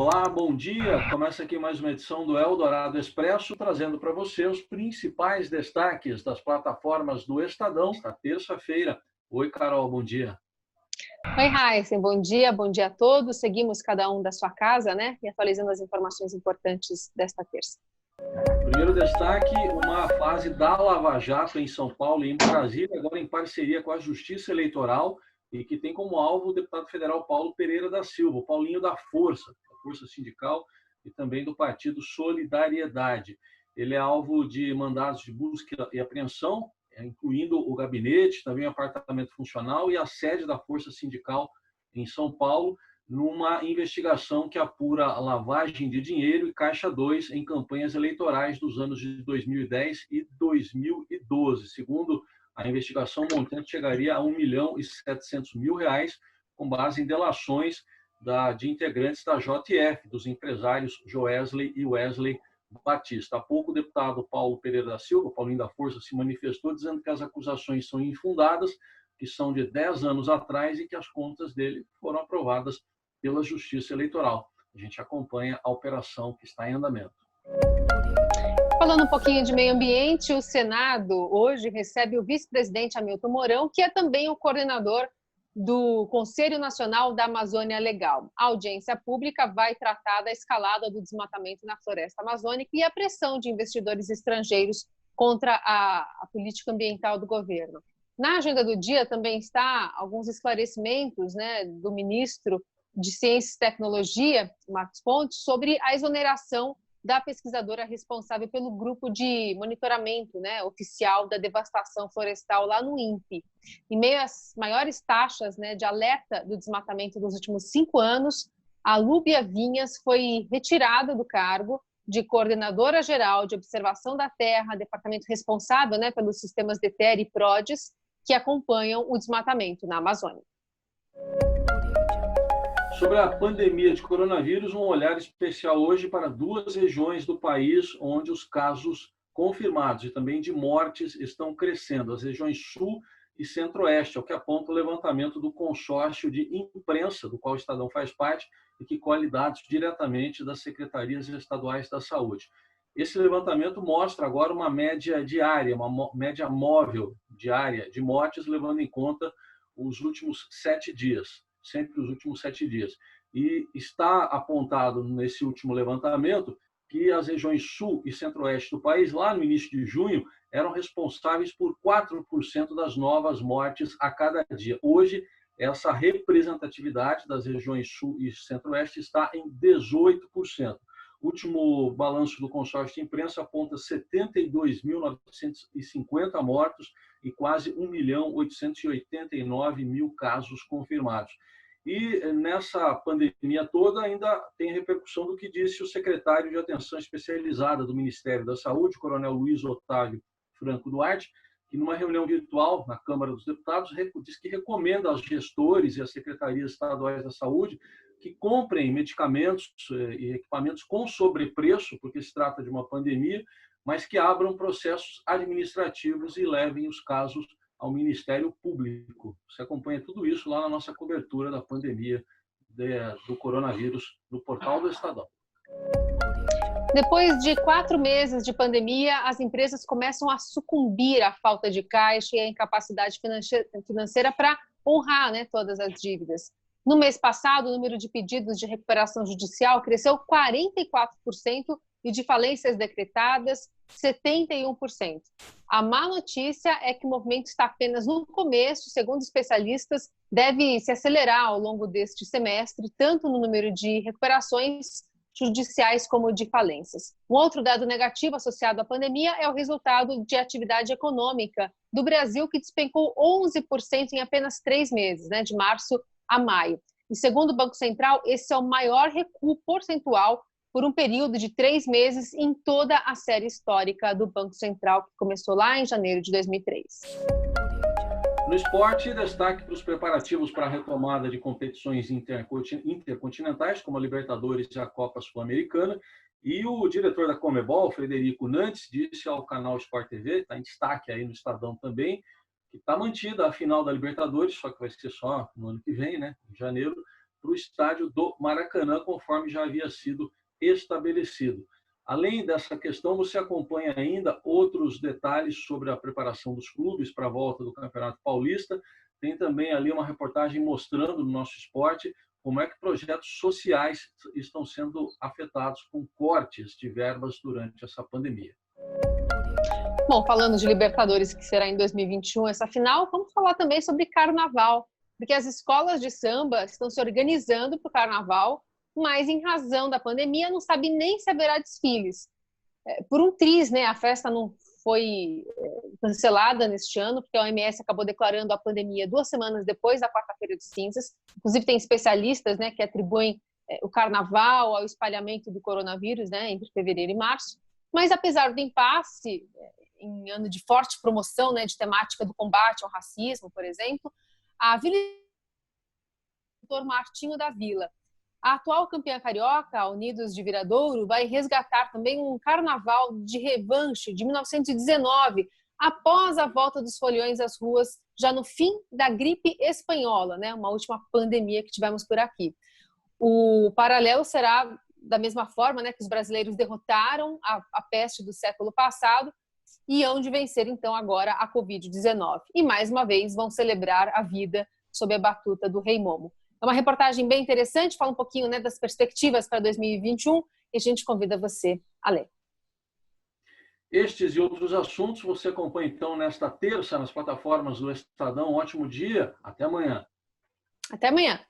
Olá, bom dia. Começa aqui mais uma edição do Eldorado Expresso, trazendo para você os principais destaques das plataformas do Estadão, esta terça-feira. Oi, Carol, bom dia. Oi, Heisen, bom dia a todos. Seguimos cada um da sua casa, né? E atualizando as informações importantes desta terça. Primeiro destaque, uma fase da Lava Jato em São Paulo e em Brasília, agora em parceria com a Justiça Eleitoral, e que tem como alvo o deputado federal Paulo Pereira da Silva, o Paulinho da Força Sindical e também do partido Solidariedade. Ele é alvo de mandados de busca e apreensão, incluindo o gabinete, também o apartamento funcional e a sede da Força Sindical em São Paulo, numa investigação que apura a lavagem de dinheiro e Caixa 2 em campanhas eleitorais dos anos de 2010 e 2012. Segundo a investigação, o montante chegaria a R$ 1.700.000, com base em delações de integrantes da JF, dos empresários Joesley e Wesley Batista. Há pouco, o deputado Paulo Pereira da Silva, Paulinho da Força, se manifestou dizendo que as acusações são infundadas, que são de 10 anos atrás e que as contas dele foram aprovadas pela Justiça Eleitoral. A gente acompanha a operação que está em andamento. Falando um pouquinho de meio ambiente, o Senado hoje recebe o vice-presidente Hamilton Mourão, que é também o coordenador do Conselho Nacional da Amazônia Legal. A audiência pública vai tratar da escalada do desmatamento na floresta amazônica e a pressão de investidores estrangeiros contra a política ambiental do governo. Na agenda do dia também está alguns esclarecimentos, né, do ministro de Ciência e Tecnologia, Marcos Pontes, sobre a exoneração da pesquisadora responsável pelo grupo de monitoramento, né, oficial da devastação florestal lá no INPE. Em meio às maiores taxas, né, de alerta do desmatamento dos últimos 5 anos, a Lúbia Vinhas foi retirada do cargo de coordenadora geral de observação da terra, departamento responsável, né, pelos sistemas DETER e PRODES, que acompanham o desmatamento na Amazônia. Sobre a pandemia de coronavírus, um olhar especial hoje para 2 regiões do país onde os casos confirmados e também de mortes estão crescendo, as regiões Sul e Centro-Oeste, é o que aponta o levantamento do consórcio de imprensa, do qual o Estadão faz parte, e que colhe dados diretamente das secretarias estaduais da saúde. Esse levantamento mostra agora uma média diária, uma média móvel diária de mortes, levando em conta os últimos 7 dias. Sempre os últimos 7 dias. E está apontado nesse último levantamento que as regiões Sul e Centro-Oeste do país, lá no início de junho, eram responsáveis por 4% das novas mortes a cada dia. Hoje, essa representatividade das regiões Sul e Centro-Oeste está em 18%. O último balanço do consórcio de imprensa aponta 72.950 mortos e quase 1.889.000 casos confirmados. E nessa pandemia toda ainda tem repercussão do que disse o secretário de Atenção Especializada do Ministério da Saúde, Coronel Luiz Otávio Franco Duarte, que numa reunião virtual na Câmara dos Deputados disse que recomenda aos gestores e às secretarias estaduais da saúde que comprem medicamentos e equipamentos com sobrepreço, porque se trata de uma pandemia, mas que abram processos administrativos e levem os casos ao Ministério Público. Você acompanha tudo isso lá na nossa cobertura da pandemia do coronavírus no portal do Estadão. Depois de 4 meses de pandemia, as empresas começam a sucumbir à falta de caixa e à incapacidade financeira para honrar, né, todas as dívidas. No mês passado, o número de pedidos de recuperação judicial cresceu 44% e de falências decretadas, 71%. A má notícia é que o movimento está apenas no começo, segundo especialistas, deve se acelerar ao longo deste semestre, tanto no número de recuperações judiciais como de falências. Um outro dado negativo associado à pandemia é o resultado de atividade econômica do Brasil, que despencou 11% em apenas 3 meses, né, de março a maio. E segundo o Banco Central, esse é o maior recuo percentual por um período de 3 meses em toda a série histórica do Banco Central, que começou lá em janeiro de 2003. No esporte, destaque para os preparativos para a retomada de competições intercontinentais, como a Libertadores e a Copa Sul-Americana. E o diretor da Conmebol, Frederico Nantes, disse ao canal Sport TV, está em destaque aí no Estadão também, que está mantida a final da Libertadores, só que vai ser só no ano que vem, né, em janeiro, para o estádio do Maracanã, conforme já havia sido estabelecido. Além dessa questão, você acompanha ainda outros detalhes sobre a preparação dos clubes para a volta do Campeonato Paulista. Tem também ali uma reportagem mostrando no nosso esporte como é que projetos sociais estão sendo afetados com cortes de verbas durante essa pandemia. Bom, falando de Libertadores, que será em 2021 essa final, vamos falar também sobre Carnaval, porque as escolas de samba estão se organizando para o Carnaval, mas em razão da pandemia não sabe nem se haverá desfiles. Por um triz, né, a festa não foi cancelada neste ano, porque a OMS acabou declarando a pandemia 2 semanas depois da quarta-feira de cinzas. Inclusive tem especialistas, né, que atribuem o Carnaval ao espalhamento do coronavírus, né, entre fevereiro e março. Mas apesar do impasse, em ano de forte promoção, né, de temática do combate ao racismo, por exemplo, a Vila Martinho da Vila, a atual campeã carioca, a Unidos de Viradouro, vai resgatar também um carnaval de revanche de 1919, após a volta dos foliões às ruas, já no fim da gripe espanhola, né? Uma última pandemia que tivemos por aqui. O paralelo será da mesma forma, né, que os brasileiros derrotaram a peste do século passado e hão de vencer, então, agora a Covid-19. E, mais uma vez, vão celebrar a vida sob a batuta do Rei Momo. É uma reportagem bem interessante, fala um pouquinho, né, das perspectivas para 2021 e a gente convida você a ler. Estes e outros assuntos você acompanha, então, nesta terça nas plataformas do Estadão. Um ótimo dia, até amanhã. Até amanhã.